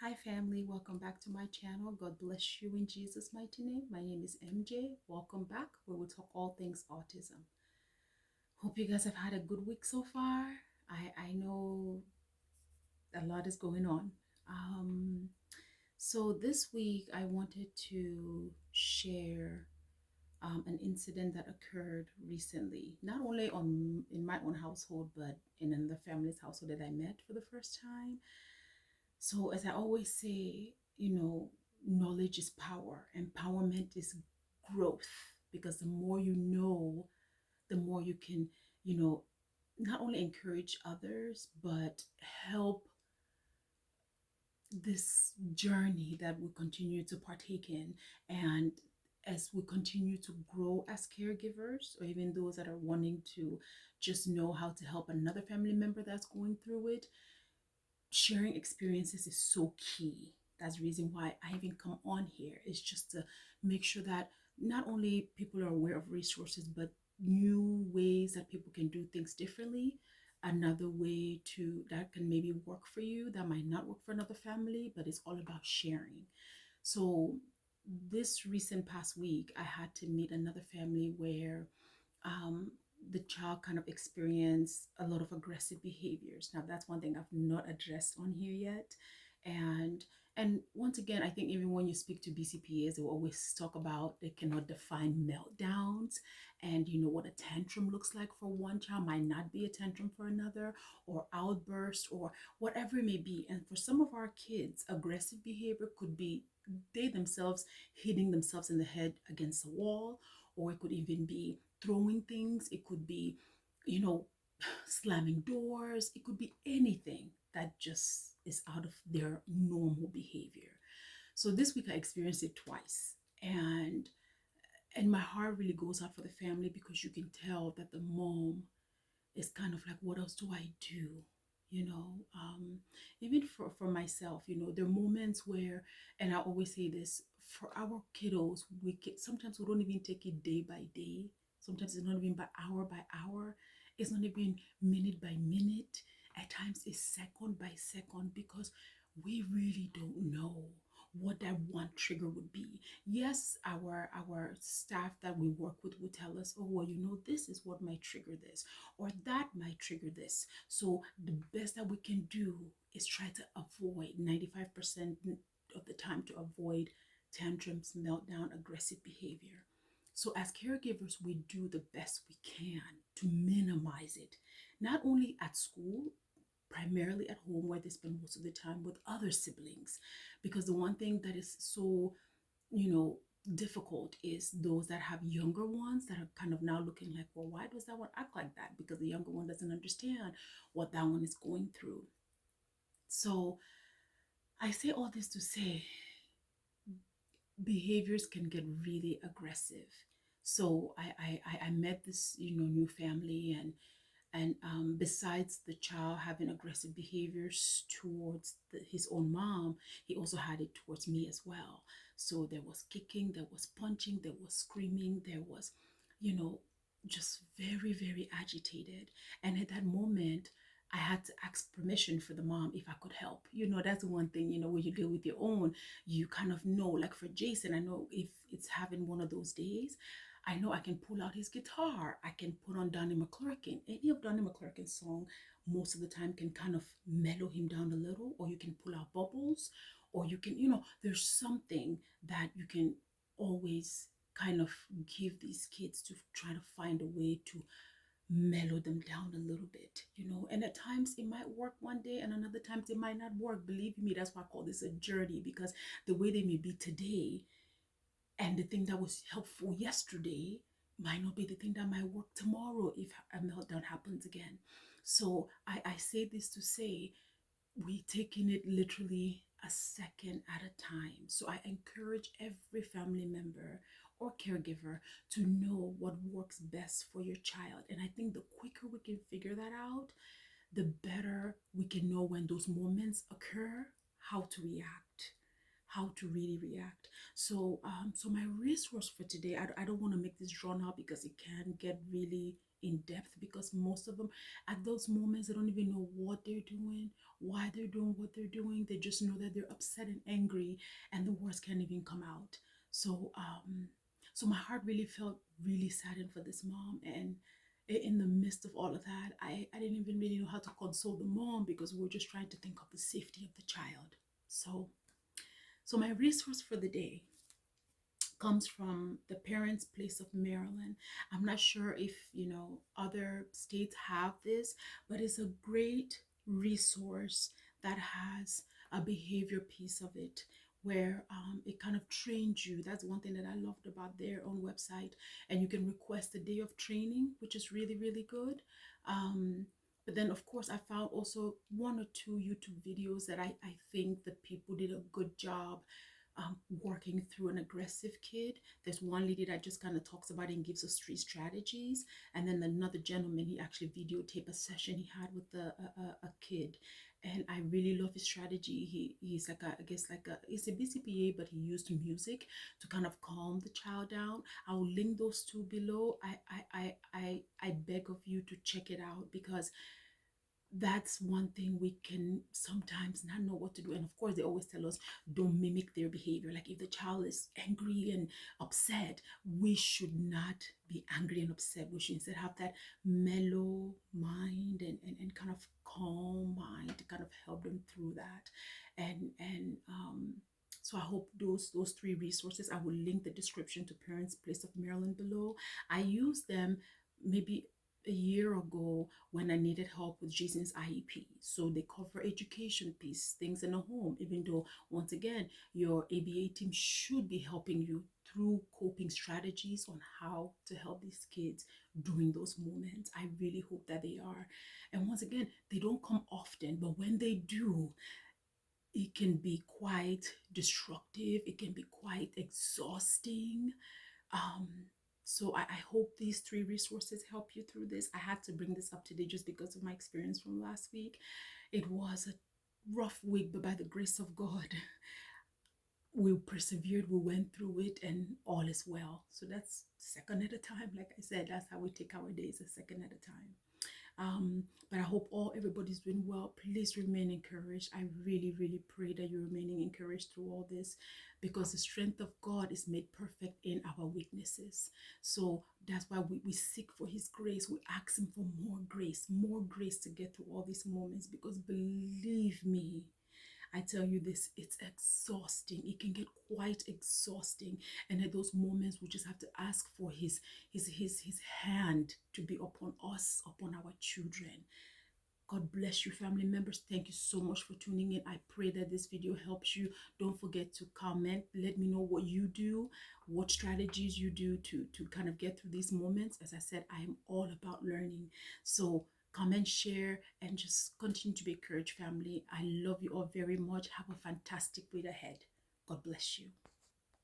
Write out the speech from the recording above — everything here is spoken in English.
Hi, family. Welcome back to my channel. God bless you in Jesus' mighty name. My name is MJ. Welcome back, where we talk all things autism. Hope you guys have had a good week so far. I know a lot is going on. Um, so this week, I wanted to share an incident that occurred recently, not only on in my own household, but in another family's household that I met for the first time. So, as I always say, knowledge is power, empowerment is growth, because the more you know, the more you can, you know, not only encourage others, but help this journey that we continue to partake in. And as we continue to grow as caregivers, or even those that are wanting to just know how to help another family member that's going through it, sharing experiences is so key. That's the reason why I even come on here, is just to make sure that not only people are aware of resources, but new ways that people can do things differently. Another way to that can maybe work for you that might not work for another family, but it's all about sharing. So this recent past week, I had to meet another family where um, the child kind of experience a lot of aggressive behaviors. Now, that's one thing I've not addressed on here yet. And once again, I think even when you speak to BCPAs, they will always talk about they cannot define meltdowns, and what a tantrum looks like for one child might not be a tantrum for another, or outburst, or whatever it may be. And for some of our kids, aggressive behavior could be they themselves hitting themselves in the head against the wall, or it could even be throwing things. It could be, you know, slamming doors. It could be anything that just is out of their normal behavior. So this week I experienced it twice. And my heart really goes out for the family, because you can tell that the mom is kind of like, what else do I do? You know, even for myself, there are moments where, and I always say this, for our kiddos, sometimes we don't even take it day by day. Sometimes it's not even by hour. It's not even minute by minute. At times it's second by second, because we really don't know what that one trigger would be. Yes, our staff that we work with will tell us, oh, well, this is what might trigger this, or that might trigger this. So the best that we can do is try to avoid 95% of the time, to avoid tantrums, meltdown, aggressive behavior. So as caregivers, we do the best we can to minimize it, not only at school, primarily at home, where they spend most of the time with other siblings. Because the one thing that is so, you know, difficult is those that have younger ones that are kind of now looking like, well, why does that one act like that? Because the younger one doesn't understand what that one is going through. So I say all this to say behaviors can get really aggressive. So I met this new family, and besides the child having aggressive behaviors towards his own mom, he also had it towards me as well. So there was kicking, there was punching, there was screaming, there was, you know, just very, very agitated. And at that moment, I had to ask permission for the mom if I could help. That's the one thing, when you deal with your own, you kind of know. Like for Jason, I know if it's having one of those days, I know I can pull out his guitar. I can put on Donnie McClurkin. Any of Donnie McClurkin's song, most of the time, can kind of mellow him down a little, or you can pull out bubbles, or you can, there's something that you can always kind of give these kids to try to find a way to mellow them down a little bit, and at times it might work one day, and another times it might not work. Believe me, that's why I call this a journey, because the way they may be today and the thing that was helpful yesterday might not be the thing that might work tomorrow if a meltdown happens again. So I say this to say, we taking it literally a second at a time. So I encourage every family member or caregiver to know what works best for your child. And I think the quicker we can figure that out, the better we can know when those moments occur, how to react, how to really react. So my resource for today, I don't want to make this drawn out, because it can get really in depth, because most of them at those moments they don't even know what they're doing, why they're doing what they're doing. They just know that they're upset and angry, and the words can't even come out. So my heart really felt really saddened for this mom. And in the midst of all of that, I didn't even really know how to console the mom, because we were just trying to think of the safety of the child. So my resource for the day comes from the Parents Place of Maryland. I'm not sure if other states have this, but it's a great resource that has a behavior piece of it, where it kind of trains you. That's one thing that I loved about their own website. And you can request a day of training, which is really, really good. But then, of course, I found also one or two YouTube videos that I think the people did a good job working through an aggressive kid. There's one lady that just kind of talks about it and gives us three strategies. And then another gentleman, he actually videotaped a session he had with a kid. And I really love his strategy. He's like I guess like he's a BCPA, but he used music to kind of calm the child down. I'll link those two below. I beg of you to check it out, because that's one thing we can sometimes not know what to do. And of course, they always tell us don't mimic their behavior. Like if the child is angry and upset, we should not be angry and upset. We should instead have that mellow mind and kind of calm mind to kind of help them through that. And so I hope those three resources, I will link the description to Parents Place of Maryland below. I use them maybe a year ago when I needed help with Jason's IEP. So they cover education piece, things in the home, even though once again, your ABA team should be helping you through coping strategies on how to help these kids during those moments. I really hope that they are. And once again, they don't come often, but when they do, it can be quite destructive. It can be quite exhausting. um so I hope these three resources help you through this. I had to bring this up today just because of my experience from last week. It was a rough week, but by the grace of God, we persevered, we went through it, and all is well. So that's second at a time. Like I said, that's how we take our days, a second at a time. But I hope everybody's doing well. Please remain encouraged. I really, really pray that you're remaining encouraged through all this, because the strength of God is made perfect in our weaknesses. So that's why we seek for his grace. We ask him for more grace to get through all these moments, because believe me, I tell you this, it's exhausting. It can get quite exhausting. And at those moments, we just have to ask for his hand to be upon us, upon our children. God bless you, family members. Thank you so much for tuning in. I pray that this video helps you. Don't forget to comment. Let me know what you do, what strategies you do to kind of get through these moments. As I said, I am all about learning. So comment, share, and just continue to be encouraged, family. I love you all very much. Have a fantastic week ahead. God bless you.